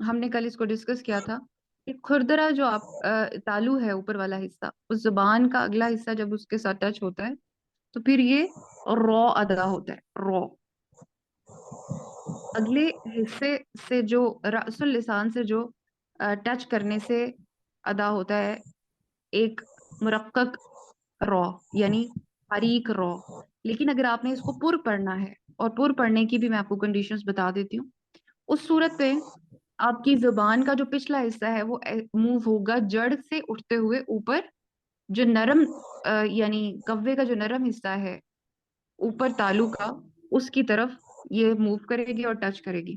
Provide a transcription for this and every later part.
ہم نے کل اس کو ڈسکس کیا تھا کہ کھردرا جو آپ تالو ہے اوپر والا حصہ، اس زبان کا اگلا حصہ جب اس کے ساتھ ٹچ ہوتا ہے تو پھر یہ رو ادا ہوتا ہے، رو۔ اگلے حصے سے جو رأس اللسان سے جو ٹچ کرنے سے ادا ہوتا ہے ایک مرقق رو، یعنی باریک رو۔ لیکن اگر آپ نے اس کو پر پڑھنا ہے، اور پر پڑھنے کی بھی میں آپ کو کنڈیشنز بتا دیتی ہوں، اس صورت پہ آپ کی زبان کا جو پچھلا حصہ ہے وہ موو ہوگا جڑ سے اٹھتے ہوئے اوپر، جو نرم یعنی کوے کا جو نرم حصہ ہے اوپر تالو کا، اس کی طرف یہ موو کرے گی اور ٹچ کرے گی۔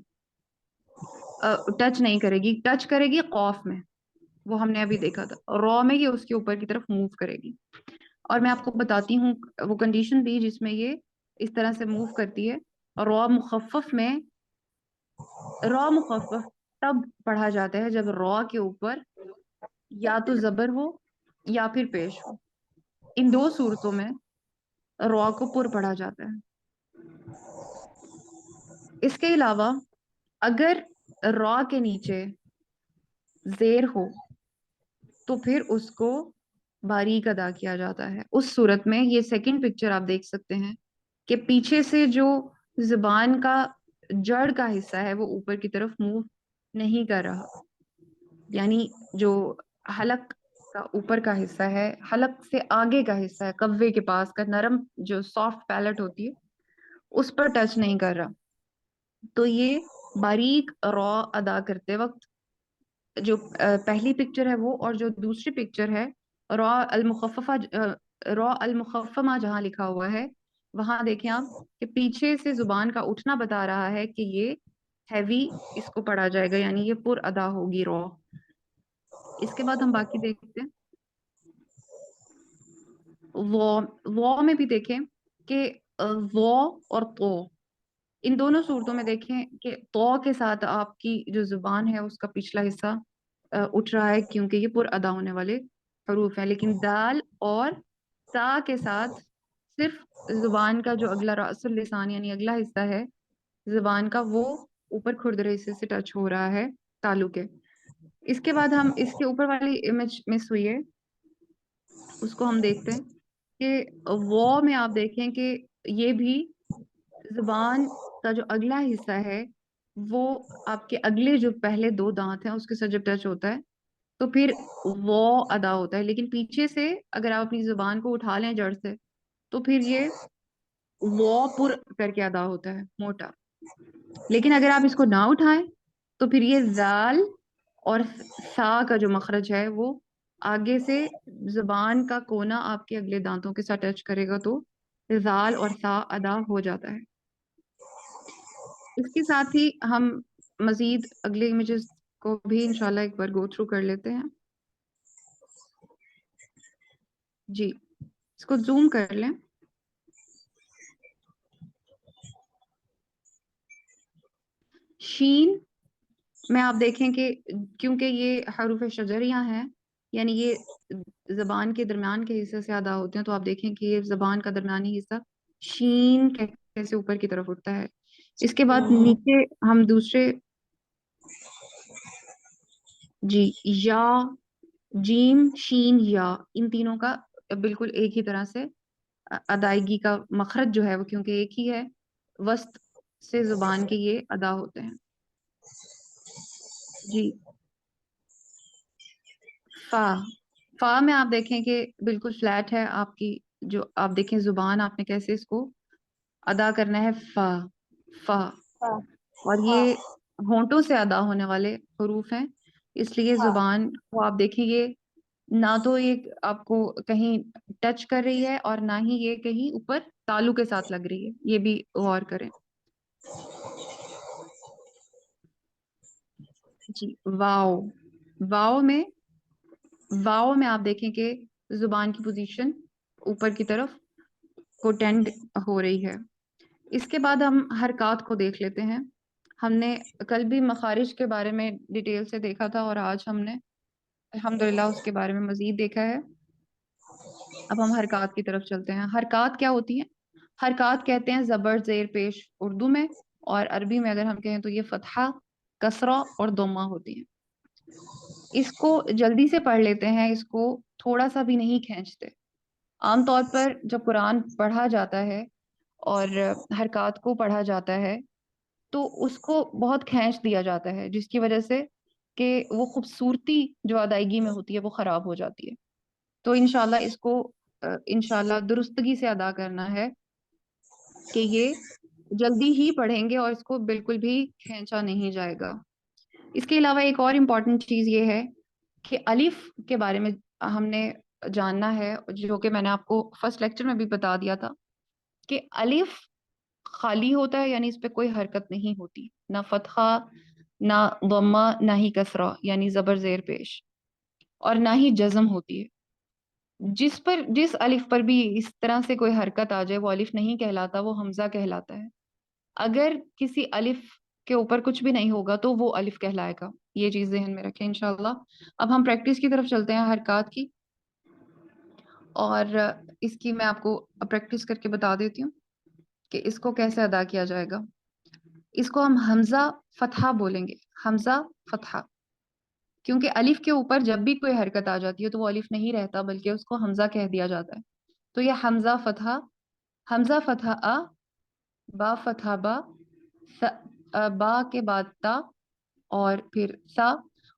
ٹچ نہیں کرے گی، ٹچ کرے گی قوف میں، وہ ہم نے ابھی دیکھا تھا۔ رو میں یہ اس کے اوپر کی طرف موو کرے گی۔ اور میں آپ کو بتاتی ہوں وہ کنڈیشن بھی جس میں یہ اس طرح سے موو کرتی ہے۔ رو مخفف میں، رو مخفف تب پڑھا جاتا ہے جب رو کے اوپر یا تو زبر ہو یا پھر پیش ہو۔ ان دو صورتوں میں رو کو پر پڑھا جاتا ہے۔ اس کے علاوہ اگر رو کے نیچے زیر ہو تو پھر اس کو باریک ادا کیا جاتا ہے۔ اس صورت میں یہ سیکنڈ پکچر آپ دیکھ سکتے ہیں کہ پیچھے سے جو زبان کا جڑ کا حصہ ہے وہ اوپر کی طرف موو نہیں کر رہا، یعنی جو حلق کا اوپر کا حصہ ہے، حلق سے آگے کا حصہ ہے، کوے کے پاس کا نرم جو سافٹ پیلٹ ہوتی ہے اس پر ٹچ نہیں کر رہا۔ تو یہ باریک رو ادا کرتے وقت جو پہلی پکچر ہے وہ، اور جو دوسری پکچر ہے رو المخففہ، رو المخفمہ جہاں لکھا ہوا ہے وہاں دیکھیں آپ کہ پیچھے سے زبان کا اٹھنا بتا رہا ہے کہ یہ ہیوی اس کو پڑھا جائے گا، یعنی یہ پر ادا ہوگی رو۔ اس کے بعد ہم باقی دیکھتے ہیں۔ وہ میں بھی دیکھیں کہ وہ اور تو، ان دونوں صورتوں میں دیکھیں کہ تو کے ساتھ آپ کی جو زبان ہے اس کا پچھلا حصہ اٹھ رہا ہے کیونکہ یہ پر ادا ہونے والے حروف ہیں، لیکن دال اور تا کے ساتھ صرف زبان کا جو اگلا رأس اللسان یعنی اگلا حصہ ہے زبان کا وہ اوپر کھردرے حصے سے ٹچ ہو رہا ہے تالو کے۔ اس کے بعد ہم اس کے اوپر والی امیج مس ہوئی ہے، اس کو ہم دیکھتے ہیں کہ وہ میں آپ دیکھیں کہ یہ بھی زبان کا جو اگلا حصہ ہے وہ آپ کے اگلے جو پہلے دو دانت ہیں اس کے ساتھ جب ٹچ ہوتا ہے تو پھر وہ ادا ہوتا ہے، لیکن پیچھے سے اگر آپ اپنی زبان کو اٹھا لیں جڑ سے تو پھر یہ وہ پر کر کے ادا ہوتا ہے موٹا۔ لیکن اگر آپ اس کو نہ اٹھائیں تو پھر یہ زال اور سا کا جو مخرج ہے وہ آگے سے زبان کا کونا آپ کے اگلے دانتوں کے ساتھ ٹچ کرے گا تو زال اور سا ادا ہو جاتا ہے۔ اس کے ساتھ ہی ہم مزید اگلے امیجز کو بھی انشاءاللہ ایک بار گو تھرو کر لیتے ہیں۔ جی اس کو زوم کر لیں۔ شین میں آپ دیکھیں کہ کیونکہ یہ حروف شجریہ ہیں، یعنی یہ زبان کے درمیان کے حصے سے ادا ہوتے ہیں، تو آپ دیکھیں کہ یہ زبان کا درمیانی حصہ شین کیسے اوپر کی طرف اٹھتا ہے۔ اس کے بعد نیچے ہم دوسرے، جی یا، جیم، شین، یا، ان تینوں کا بالکل ایک ہی طرح سے ادائیگی کا مخرج جو ہے وہ کیونکہ ایک ہی ہے، وسط سے زبان کے یہ ادا ہوتے ہیں۔ جی فا، فا میں آپ دیکھیں کہ بالکل فلیٹ ہے آپ کی، جو آپ دیکھیں زبان آپ نے کیسے اس کو ادا کرنا ہے، فا، فا، اور یہ ہونٹوں سے ادا ہونے والے حروف ہیں، اس لیے زبان کو آپ دیکھیں یہ نہ تو یہ آپ کو کہیں ٹچ کر رہی ہے اور نہ ہی یہ کہیں اوپر تالو کے ساتھ لگ رہی ہے، یہ بھی غور کریں۔ جی واؤ، واؤ میں، واؤ میں آپ دیکھیں کہ زبان کی پوزیشن اوپر کی طرف کو ٹینڈ ہو رہی ہے۔ اس کے بعد ہم حرکات کو دیکھ لیتے ہیں۔ ہم نے کل بھی مخارج کے بارے میں ڈیٹیل سے دیکھا تھا اور آج ہم نے الحمدللہ اس کے بارے میں مزید دیکھا ہے۔ اب ہم حرکات کی طرف چلتے ہیں۔ حرکات کیا ہوتی ہیں؟ حرکات کہتے ہیں زبر زیر پیش اردو میں، اور عربی میں اگر ہم کہیں تو یہ فتحہ کسرہ اور دوما ہوتی ہیں. اس کو جلدی سے پڑھ لیتے ہیں, اس کو تھوڑا سا بھی نہیں کھینچتے. عام طور پر جب قرآن پڑھا جاتا ہے اور حرکات کو پڑھا جاتا ہے تو اس کو بہت کھینچ دیا جاتا ہے, جس کی وجہ سے کہ وہ خوبصورتی جو ادائیگی میں ہوتی ہے وہ خراب ہو جاتی ہے. تو انشاءاللہ اس کو انشاءاللہ درستگی سے ادا کرنا ہے کہ یہ جلدی ہی پڑھیں گے اور اس کو بالکل بھی کھینچا نہیں جائے گا. اس کے علاوہ ایک اور امپورٹنٹ چیز یہ ہے کہ الف کے بارے میں ہم نے جاننا ہے, جو کہ میں نے آپ کو فرسٹ لیکچر میں بھی بتا دیا تھا کہ الف خالی ہوتا ہے, یعنی اس پہ کوئی حرکت نہیں ہوتی, نہ فتحہ نہ ضمہ نہ ہی کسرہ یعنی زبر زیر پیش, اور نہ ہی جزم ہوتی ہے. جس الف پر بھی اس طرح سے کوئی حرکت آ جائے وہ الف نہیں کہلاتا, وہ حمزہ کہلاتا ہے. اگر کسی الف کے اوپر کچھ بھی نہیں ہوگا تو وہ الف کہلائے گا. یہ چیز ذہن میں رکھیں انشاءاللہ. اب ہم پریکٹس کی طرف چلتے ہیں حرکات کی, اور اس کی میں آپ کو پریکٹس کر کے بتا دیتی ہوں کہ اس کو کیسے ادا کیا جائے گا. اس کو ہم حمزہ فتحہ بولیں گے, حمزہ فتحہ, کیونکہ الف کے اوپر جب بھی کوئی حرکت آ جاتی ہے تو وہ الف نہیں رہتا بلکہ اس کو حمزہ کہہ دیا جاتا ہے. تو یہ حمزہ فتحہ, حمزہ فتحہ آ, با فتحہ با, با کے بعد تا اور پھر سا.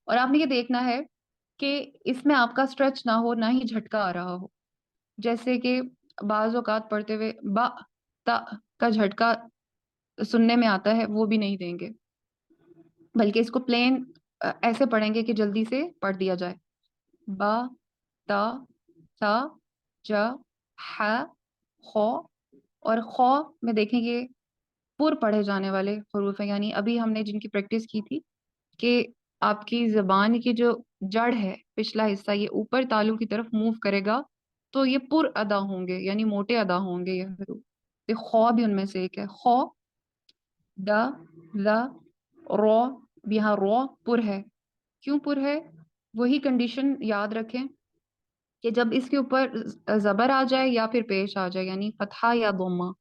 اور آپ نے یہ دیکھنا ہے کہ اس میں آپ کا سٹریچ نہ ہو, نہ ہی جھٹکا آ رہا ہو. جیسے کہ بعض اوقات پڑھتے ہوئے با تا کا جھٹکا سننے میں آتا ہے, وہ بھی نہیں دیں گے, بلکہ اس کو پلین ایسے پڑھیں گے کہ جلدی سے پڑھ دیا جائے. با تا تا جا ح خو, اور خو میں دیکھیں گے پر پڑھے جانے والے حروف ہیں, یعنی ابھی ہم نے جن کی پریکٹس کی تھی کہ آپ کی زبان کی جو جڑ ہے, پچھلا حصہ, یہ اوپر تالو کی طرف موو کرے گا تو یہ پر ادا ہوں گے, یعنی موٹے ادا ہوں گے یہ حروف. تو خو بھی ان میں سے ایک ہے. خو, دا, لا, رو, بھی یہاں رو پر ہے. کیوں پر ہے؟ وہی کنڈیشن یاد رکھیں کہ جب اس کے اوپر زبر آ جائے یا پھر پیش آ جائے, یعنی فتحہ یا ضمہ,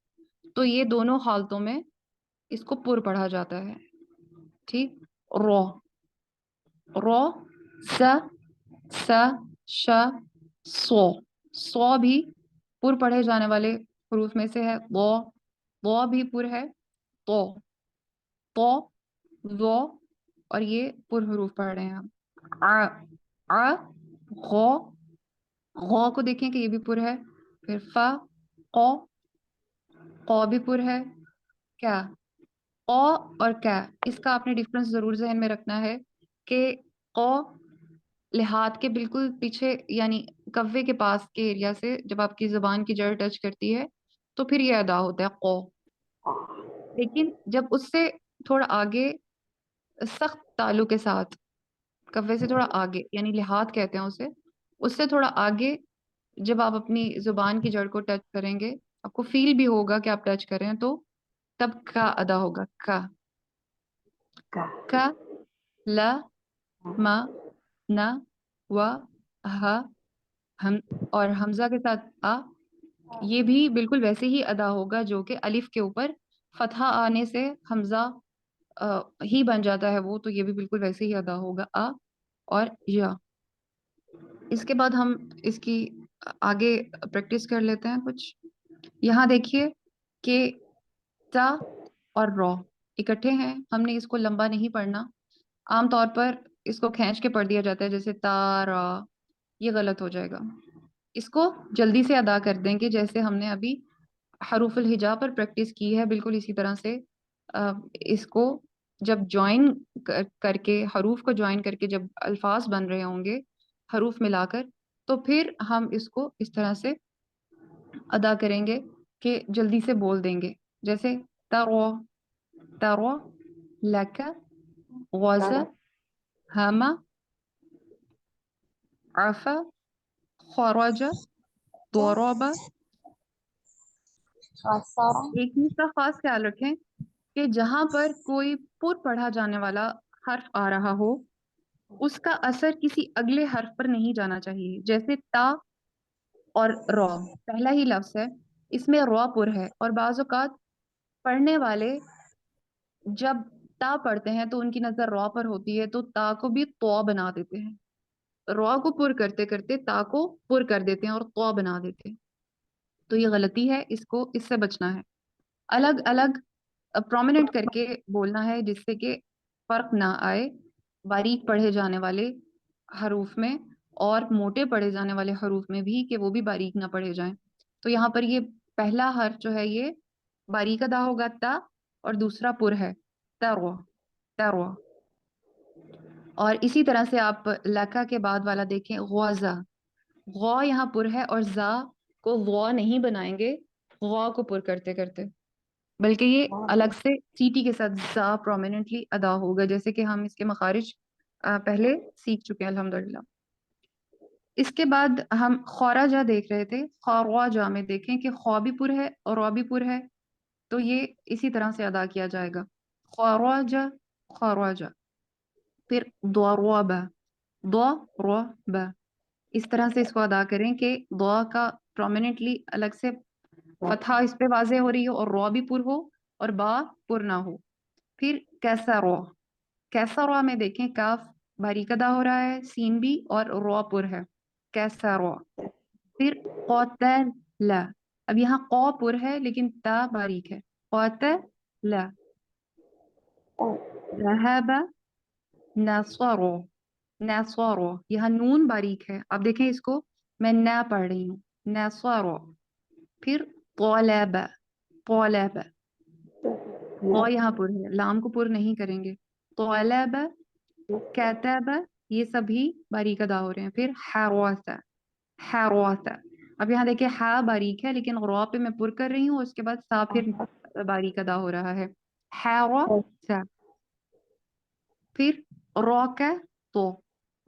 تو یہ دونوں حالتوں میں اس کو پر پڑھا جاتا ہے. ٹھیک, رو, رو, س, س, ش, سو. سو بھی پر پڑھے جانے والے حروف میں سے ہے. وہ بھی پر ہے. تو وہ, اور یہ پر حروف پڑھ رہے ہیں ہم. آ, غو, غو کو دیکھیں کہ یہ بھی پر ہے. پھر فا, قو, قو بھی پر ہے. کیا, او اور کیا, اس کا آپ نے ڈفرنس ضرور ذہن میں رکھنا ہے کہ او لحاظ کے بالکل پیچھے, یعنی کوے کے پاس کے ایریا سے جب آپ کی زبان کی جڑ ٹچ کرتی ہے تو پھر یہ ادا ہوتا ہے قو. لیکن جب اس سے تھوڑا آگے سخت تالو کے ساتھ, کوے سے تھوڑا آگے, یعنی لحاظ کہتے ہیں اسے, اس سے تھوڑا آگے جب آپ اپنی زبان کی جڑ کو ٹچ کریں گے, آپ کو فیل بھی ہوگا کہ آپ ٹچ کریں, تو تب کا ادا ہوگا. کا, لا, ما, نا, وا, ہا, ہم, اور حمزہ کے ساتھ آ, یہ بھی بالکل ویسے ہی ادا ہوگا جو کہ الف کے اوپر فتحہ آنے سے حمزہ ہی بن جاتا ہے وہ, تو یہ بھی بالکل ویسے ہی ادا ہوگا. آ اور یا. اس کے بعد ہم اس کی آگے پریکٹس کر لیتے ہیں کچھ. یہاں دیکھیے کہ تا اور رو اکٹھے ہیں, ہم نے اس کو لمبا نہیں پڑھنا. عام طور پر اس کو کھینچ کے پڑھ دیا جاتا ہے, جیسے تا را, یہ غلط ہو جائے گا. اس کو جلدی سے ادا کر دیں گے جیسے ہم نے ابھی حروف الہجا پر پریکٹس کی ہے, بالکل اسی طرح سے اس کو جب جوائن کر کے, حروف کو جوائن کر کے جب الفاظ بن رہے ہوں گے حروف ملا کر, تو پھر ہم اس کو اس طرح سے ادا کریں گے کہ جلدی سے بول دیں گے. جیسے ترو, ترو, لکا, غزا, ہما, عفا, خرج, ضرب. ایک چیز کا خاص خیال رکھیں کہ جہاں پر کوئی پر پڑھا جانے والا حرف آ رہا ہو اس کا اثر کسی اگلے حرف پر نہیں جانا چاہیے. جیسے تا اور رو, پہلا ہی لفظ ہے, اس میں رو پر ہے, اور بعض اوقات پڑھنے والے جب تا پڑھتے ہیں تو ان کی نظر را پر ہوتی ہے تو تا کو بھی تو بنا دیتے ہیں. را کو پر کرتے کرتے تا کو پر کر دیتے ہیں اور تو بنا دیتے ہیں. تو یہ غلطی ہے, اس سے بچنا ہے. الگ الگ پرومیننٹ کر کے بولنا ہے جس سے کہ فرق نہ آئے باریک پڑھے جانے والے حروف میں اور موٹے پڑھے جانے والے حروف میں بھی, کہ وہ بھی باریک نہ پڑھے جائیں. تو یہاں پر یہ پہلا حرف جو ہے یہ باریک ادا ہوگا تا, اور دوسرا پر ہے ترو ترو. اور اسی طرح سے آپ لکا کے بعد والا دیکھیں غوزہ, غو یہاں پر ہے اور زا کو غو نہیں بنائیں گے غو کو پر کرتے کرتے, بلکہ یہ الگ سے سیٹی کے ساتھ زا پرومیننٹلی ادا ہوگا, جیسے کہ ہم اس کے مخارج پہلے سیکھ چکے ہیں الحمدللہ. اس کے بعد ہم خورجہ دیکھ رہے تھے, خورجہ میں دیکھیں کہ خو بھی پر ہے اور رو بھی پر ہے, تو یہ اسی طرح سے ادا کیا جائے گا خورجہ خورجہ. پھر ضرب ضرب, اس طرح سے اس کو ادا کریں کہ دعا کا پرومیننٹلی الگ سے فتحہ اس پہ واضح ہو رہی ہو اور رو بھی پر ہو اور با پر نہ ہو. پھر کیسا رو, کیسا رو میں دیکھیں کاف باریک ادا ہو رہا ہے, سین بھی اور رو پر ہے کیسا رو. پھر قتل, اب یہاں قو پر ہے لیکن تا باریک ہے, قتل. ذهب نصرو نصرو, یہاں نون باریک ہے, اب دیکھیں اس کو میں نہ پڑھ رہی ہوں نصرو. پھر طلب طلب, طو یہاں پر ہے, لام کو پر نہیں کریں گے. طلب کتب, یہ سبھی باریک ادا ہو رہے ہیں. پھر حرس حرس, اب یہاں دیکھیں ہا باریک ہے لیکن غرا پہ میں پر کر رہی ہوں, اس کے بعد سا پھر باریک ادا ہو رہا ہے حرس. پھر رو کا تو,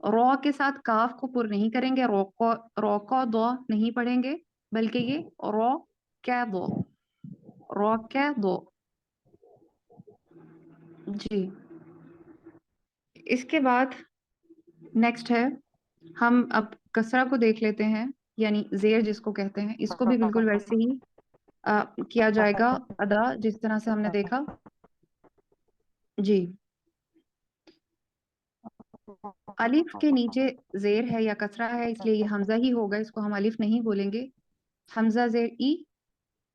رو کے ساتھ کاف کو پر نہیں کریں گے, رو کو دو نہیں پڑھیں گے بلکہ یہ رو کا دو رو کا دو. جی اس کے بعد نیکسٹ ہے, ہم اب کسرہ کو دیکھ لیتے ہیں, یعنی زیر جس کو کہتے ہیں, اس کو بھی بالکل ویسے ہی کیا جائے گا ادا جس طرح سے ہم نے دیکھا. جی الف کے نیچے زیر ہے یا کسرہ ہے, اس لیے یہ حمزہ ہی ہوگا, اس کو ہم الف نہیں بولیں گے. حمزہ زیر ای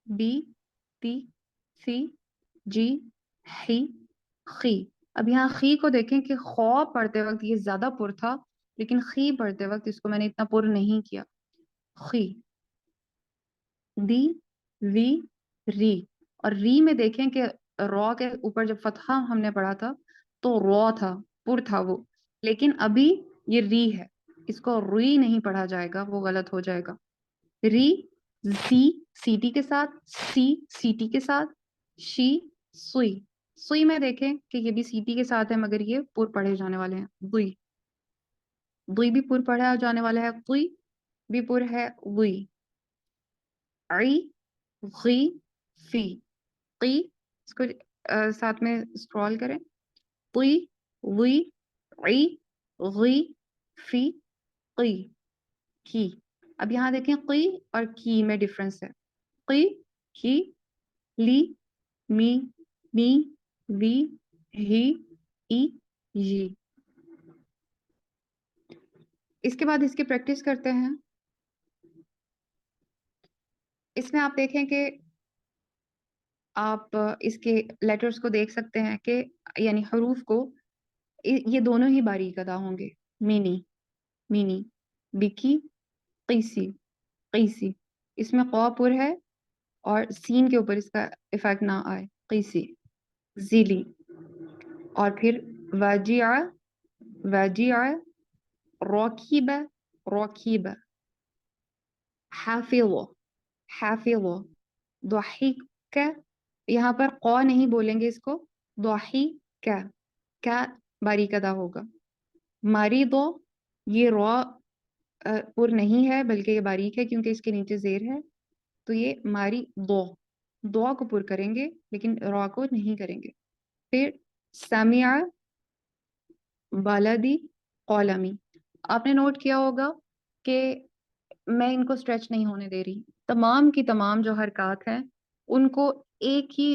بی تی سی جی حی خی. اب یہاں خی کو دیکھیں کہ خو پڑھتے وقت یہ زیادہ پر تھا, لیکن خی پڑھتے وقت اس کو میں نے اتنا پر نہیں کیا. خی دی وی ری, اور ری میں دیکھیں کہ رو کے اوپر جب فتحہ ہم نے پڑھا تھا تو رو تھا, پر تھا وہ, لیکن ابھی یہ ری ہے, اس کو ری نہیں پڑھا جائے گا, وہ غلط ہو جائے گا. ری سی سیٹی کے ساتھ, سی سیٹی کے ساتھ, شی سوئی. سوئی میں دیکھیں کہ یہ بھی سیٹی کے ساتھ ہے مگر یہ پر پڑھے جانے والے ہیں. دوئی دوئی بھی پر پڑھا جانے والا ہے, دوئی بھی پر ہے. وئی عی غی فی قی, اس کو ساتھ میں اسکرول کریں. قی وی عی غی فی قی کی. اب یہاں دیکھیں قی اور کی میں ڈفرنس ہے. قی کی لی می نی وی ہی ای جی. اس کے بعد اس کی پریکٹس کرتے ہیں. اس میں آپ دیکھیں کہ آپ اس کے لیٹرز کو دیکھ سکتے ہیں کہ یعنی حروف کو یہ دونوں ہی باریک ادا ہوں گے. مینی مینی, بکی قیسی قیسی, اس میں قو پر ہے اور سین کے اوپر اس کا افیکٹ نہ آئے. قیسی زیلی, اور پھر واجیع واجیع, راکیب راکیب, حافظ حافظ, ضحک, یہاں پر قو نہیں بولیں گے اس کو, ضحک کا باریک ادا ہوگا. مریضو, یہ رو پر نہیں ہے بلکہ یہ باریک ہے کیونکہ اس کے نیچے زیر ہے, تو یہ ماری دو, دو کو پر کریں گے لیکن رو کو نہیں کریں گے. پھر سمع بلدی قلمی, آپ نے نوٹ کیا ہوگا کہ میں ان کو اسٹریچ نہیں ہونے دے رہی, تمام کی تمام جو حرکات ہیں ان کو ایک ہی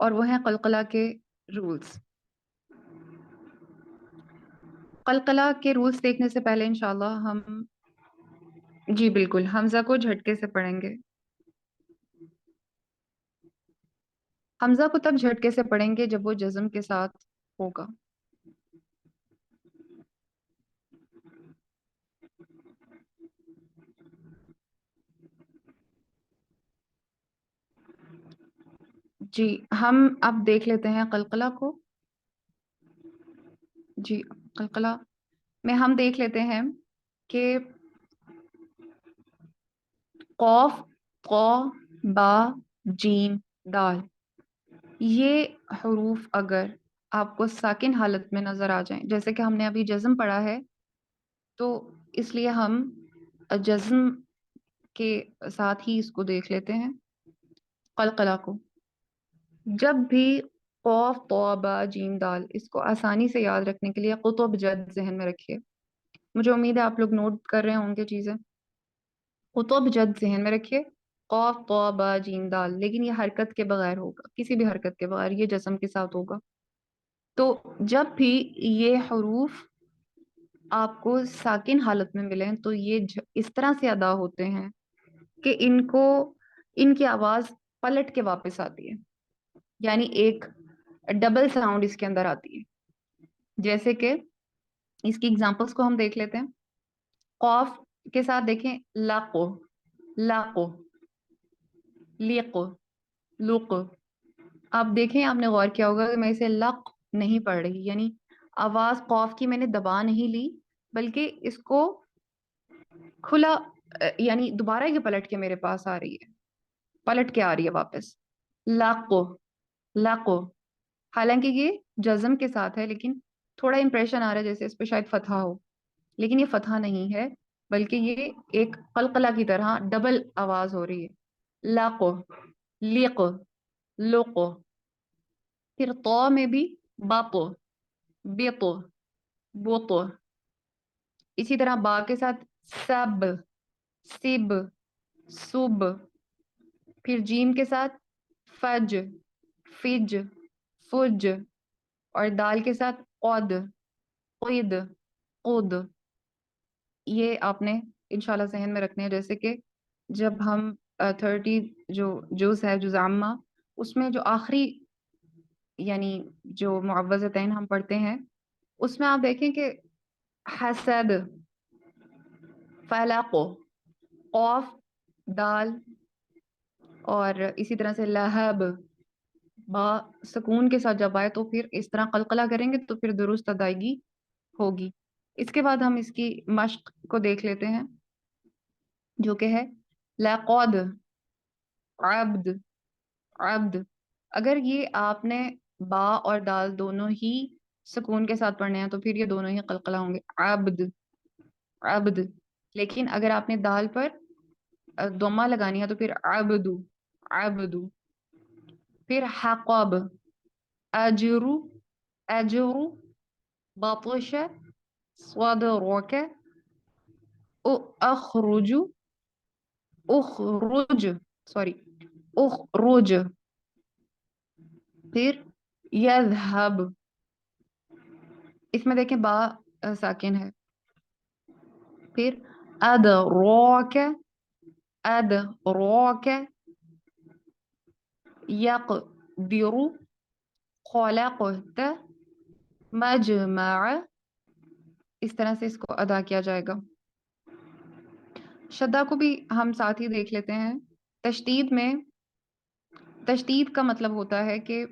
اور وہ ہیں قلقلہ کے رولز. قلقلہ کے رولز دیکھنے سے پہلے انشاءاللہ ہم جی بالکل حمزہ کو جھٹکے سے پڑھیں گے. حمزہ کو تب جھٹکے سے پڑھیں گے جب وہ جزم کے ساتھ ہوگا. جی ہم اب دیکھ لیتے ہیں قلقلہ کو. جی قلقلہ میں ہم دیکھ لیتے ہیں کہ قوف قو با جیم دال یہ حروف اگر آپ کو ساکن حالت میں نظر آ جائیں، جیسے کہ ہم نے ابھی جزم پڑھا ہے، تو اس لیے ہم جزم کے ساتھ ہی اس کو دیکھ لیتے ہیں. قلقلہ کو جب بھی قوف طو با جیم دال، اس کو آسانی سے یاد رکھنے کے لیے قطب جد ذہن میں رکھیے. مجھے امید ہے آپ لوگ نوٹ کر رہے ہوں گے چیزیں. قطب جد ذہن میں رکھیے، قوف طو با جیم دال، لیکن یہ حرکت کے بغیر ہوگا، کسی بھی حرکت کے بغیر، یہ جسم کے ساتھ ہوگا. تو جب بھی یہ حروف آپ کو ساکن حالت میں ملیں تو یہ اس طرح سے ادا ہوتے ہیں کہ ان کی آواز پلٹ کے واپس آتی ہے، یعنی ایک ڈبل ساؤنڈ اس کے اندر آتی ہے. جیسے کہ اس کی ایگزامپلس کو ہم دیکھ لیتے ہیں. قوف کے ساتھ دیکھیں لاقو، لاقو، لیقو، لوقو. آپ دیکھیں، آپ نے غور کیا ہوگا کہ میں اسے لق نہیں پڑھ رہی، یعنی آواز قوف کی میں نے دبا نہیں لی، بلکہ اس کو کھلا، یعنی دوبارہ یہ پلٹ کے میرے پاس آ رہی ہے، پلٹ کے آ رہی ہے واپس. لاقو، لاقو. حالانکہ یہ جزم کے ساتھ ہے، لیکن تھوڑا امپریشن آ رہا ہے جیسے اس پہ شاید فتحہ ہو، لیکن یہ فتحہ نہیں ہے، بلکہ یہ ایک قلقلہ کی طرح ڈبل آواز ہو رہی ہے. لاقو، لیقو، لوقو. پھر تو میں بھی باپو، بیتو، بوتو. اسی طرح با کے ساتھ سب، سب، سب. پھر جیم کے ساتھ فج، فج، فج. اور دال کے ساتھ قد، قید، قد. یہ آپ نے انشاءاللہ ذہن میں رکھنے ہیں. جیسے کہ جب ہم 30 جو جز ہے، جز عامہ، اس میں جو آخری یعنی جو معوذتین ہم پڑھتے ہیں، اس میں آپ دیکھیں کہ حسد، فلق، قوف، دال، اور اسی طرح سے لہب، با سکون کے ساتھ جب آئے تو پھر اس طرح قلقلہ کریں گے تو پھر درست ادائیگی ہوگی. اس کے بعد ہم اس کی مشق کو دیکھ لیتے ہیں، جو کہ ہے لقد، عبد، عبد. اگر یہ آپ نے با اور دال دونوں ہی سکون کے ساتھ پڑھنے ہیں تو پھر یہ دونوں ہی قلقلہ ہوں گے، عبد، عبد. لیکن اگر آپ نے دال پر ضمہ لگانی ہے تو پھر عبدو، عبدو. پھر حقب، اجرو، اجرو، بطش، صدرک، اخرج، اخرج، سوری، اخرج. پھر یذهب، اس میں دیکھیں با ساکن ہے. پھر ادراک، ادراک، یقدر، خلقت، مجمع. اس طرح سے اس کو ادا کیا جائے گا. شدہ کو بھی ہم ساتھ ہی دیکھ لیتے ہیں. تشدید میں، تشدید کا مطلب ہوتا ہے کہ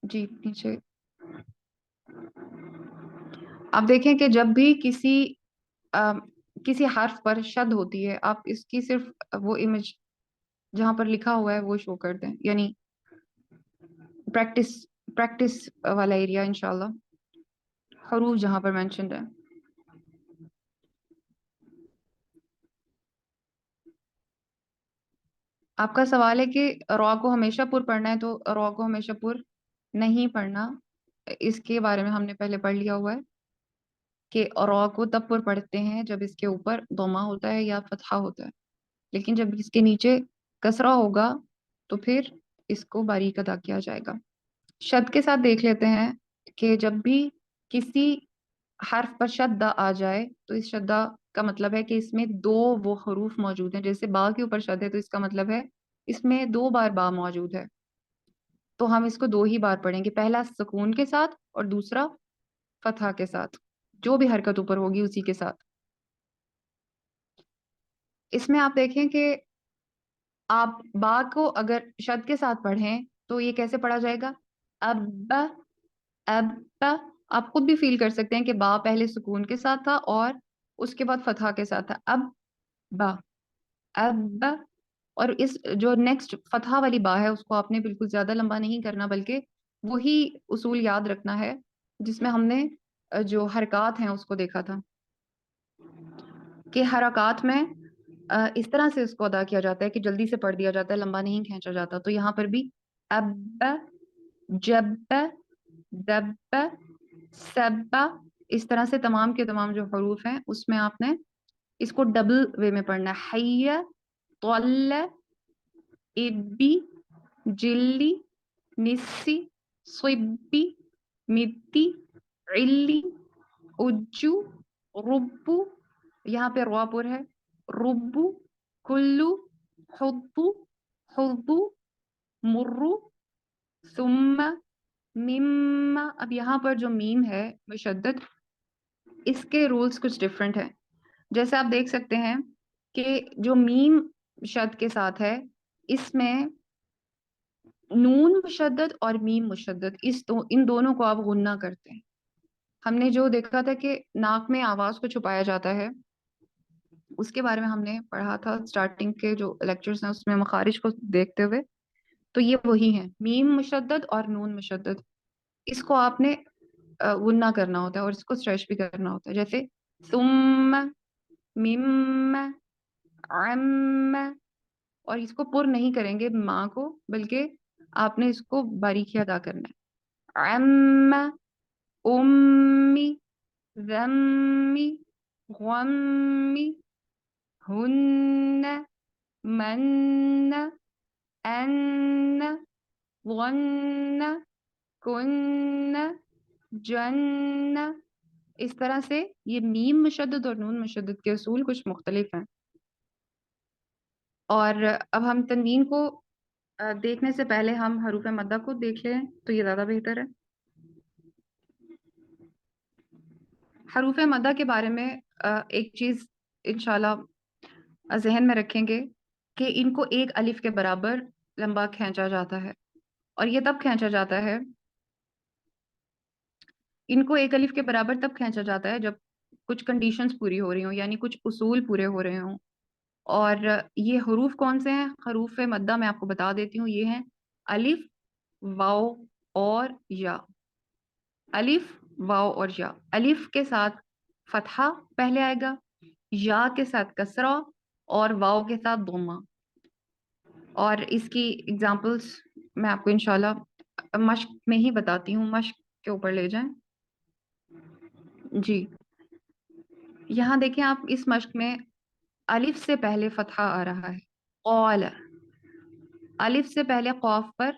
جی نیچے آپ دیکھیں کہ جب بھی کسی حرف پر شد ہوتی ہے، آپ اس کی صرف وہ امیج جہاں پر لکھا ہوا ہے وہ شو کر دیں، یعنی پریکٹس والا ایریا انشاءاللہ، حروف جہاں پر مینشنڈ ہے. آپ کا سوال ہے کہ را کو ہمیشہ پر پڑھنا ہے، تو را کو ہمیشہ پر نہیں پڑھنا. اس کے بارے میں ہم نے پہلے پڑھ لیا ہوا ہے کہ را کو تب پر پڑھتے ہیں جب اس کے اوپر ضمہ ہوتا ہے یا فتحہ ہوتا ہے، لیکن جب اس کے نیچے کسرہ ہوگا تو پھر اس کو باریک ادا کیا جائے گا. شد کے ساتھ دیکھ لیتے ہیں کہ جب بھی کسی حرف پر شدہ آ جائے تو اس شدہ کا مطلب ہے کہ اس میں دو وہ حروف موجود ہیں. جیسے با کے اوپر شد ہے تو اس کا مطلب ہے اس میں دو بار با موجود ہے. تو ہم اس کو دو ہی بار پڑھیں گے, پہلا سکون کے ساتھ اور دوسرا فتحہ کے ساتھ, جو بھی حرکت اوپر ہوگی اسی کے ساتھ. اس میں آپ دیکھیں کہ آپ با کو اگر شد کے ساتھ پڑھیں تو یہ کیسے پڑھا جائے گا؟ اب اب. آپ خود بھی فیل کر سکتے ہیں کہ با پہلے سکون کے ساتھ تھا اور اس کے بعد فتحہ کے ساتھ تھا. اب با اب. اور اس جو نیکسٹ فتحہ والی با ہے اس کو آپ نے بالکل زیادہ لمبا نہیں کرنا, بلکہ وہی اصول یاد رکھنا ہے جس میں ہم نے جو حرکات ہیں اس کو دیکھا تھا کہ حرکات میں اس طرح سے اس کو ادا کیا جاتا ہے کہ جلدی سے پڑھ دیا جاتا ہے, لمبا نہیں کھینچا جاتا. تو یہاں پر بھی اب جب دب سب, اس طرح سے تمام کے تمام جو حروف ہیں اس میں آپ نے اس کو ڈبل وے میں پڑھنا ہے. حی طل ابی جلی نسی صبی متی علی اجو ربو, یہاں پہ روا پر ہے, ربو کلو حبو حبو مرو ثم مم. اب یہاں پر جو میم ہے مشدد, اس کے رولز کچھ ڈفرینٹ ہیں. جیسے آپ دیکھ سکتے ہیں کہ جو میم شد کے ساتھ ہے اس میں نون مشدد اور میم مشدد ان دونوں کو آپ غنہ کرتے ہیں. ہم نے جو دیکھا تھا کہ ناک میں آواز کو چھپایا جاتا ہے اس کے بارے میں ہم نے پڑھا تھا اسٹارٹنگ کے جو لیکچرز ہیں اس میں مخارج کو دیکھتے ہوئے. تو یہ وہی ہیں میم مشدد اور نون مشدد. اس کو آپ نے غنہ کرنا ہوتا ہے اور اس کو اسٹریچ بھی کرنا ہوتا ہے. جیسے ثم مم عم, اور اس کو پر نہیں کریں گے ماں کو, بلکہ آپ نے اس کو باریکی ادا کرنا ہے. عم امی ذمی غمی ہن من ان ظن کن جن. اس طرح سے یہ میم مشدد اور نون مشدد کے اصول کچھ مختلف ہیں. اور اب ہم تنوین کو دیکھنے سے پہلے ہم حروف مدہ کو دیکھ لیں تو یہ زیادہ بہتر ہے. حروف مدہ کے بارے میں ایک چیز انشاءاللہ ذہن میں رکھیں گے کہ ان کو ایک الف کے برابر لمبا کھینچا جاتا ہے. اور یہ تب کھینچا جاتا ہے, ان کو ایک الف کے برابر تب کھینچا جاتا ہے جب کچھ کنڈیشنز پوری ہو رہی ہوں, یعنی کچھ اصول پورے ہو رہے ہوں. اور یہ حروف کون سے ہیں؟ حروف مدہ میں آپ کو بتا دیتی ہوں, یہ ہیں الف واو اور یا. الف واو اور یا. الف کے ساتھ فتحہ پہلے آئے گا, یا کے ساتھ کسرہ اور واو کے ساتھ ضمہ. اور اس کی اگزامپلس میں آپ کو انشاءاللہ مشق میں ہی بتاتی ہوں. مشق کے اوپر لے جائیں. جی یہاں دیکھیں آپ اس مشق میں الف سے پہلے فتحہ آ رہا ہے. قال, الف سے پہلے قاف پر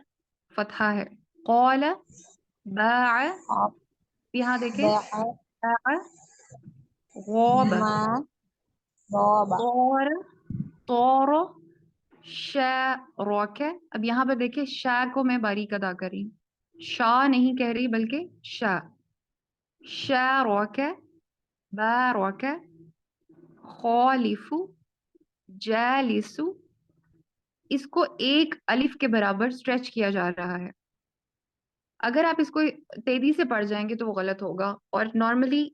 فتحہ ہے. قال باع, یہاں دیکھیں باع غاب ما ضرب طور طور شارک. اب یہاں پر دیکھیں شا کو میں باریک ادا کر رہی ہوں, شا نہیں کہہ رہی بلکہ شا. شارک بارک خالف جالس. اس کو ایک الف کے برابر اسٹریچ کیا جا رہا ہے. اگر آپ اس کو تیزی سے پڑھ جائیں گے تو وہ غلط ہوگا. اور نارملی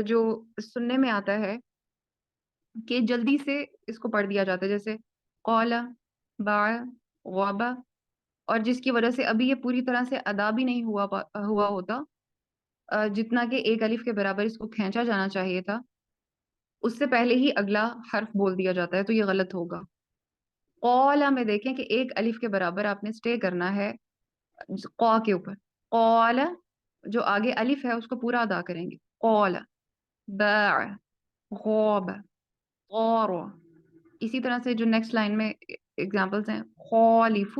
جو سننے میں آتا ہے کہ جلدی سے اس کو پڑھ دیا جاتا ہے, جیسے قال باع غابا, اور جس کی وجہ سے ابھی یہ پوری طرح سے ادا بھی نہیں ہوا ہوتا جتنا کہ ایک الف کے برابر اس کو کھینچا جانا چاہیے تھا. اس سے پہلے ہی اگلا حرف بول دیا جاتا ہے, تو یہ غلط ہوگا. قال میں دیکھیں کہ ایک الف کے برابر آپ نے اسٹے کرنا ہے قا کے اوپر. قال جو آگے الف ہے اس کو پورا ادا کریں گے. قال باع غاب طار. اسی طرح سے جو نیکسٹ لائن میں ایگزامپلس ہیں خالف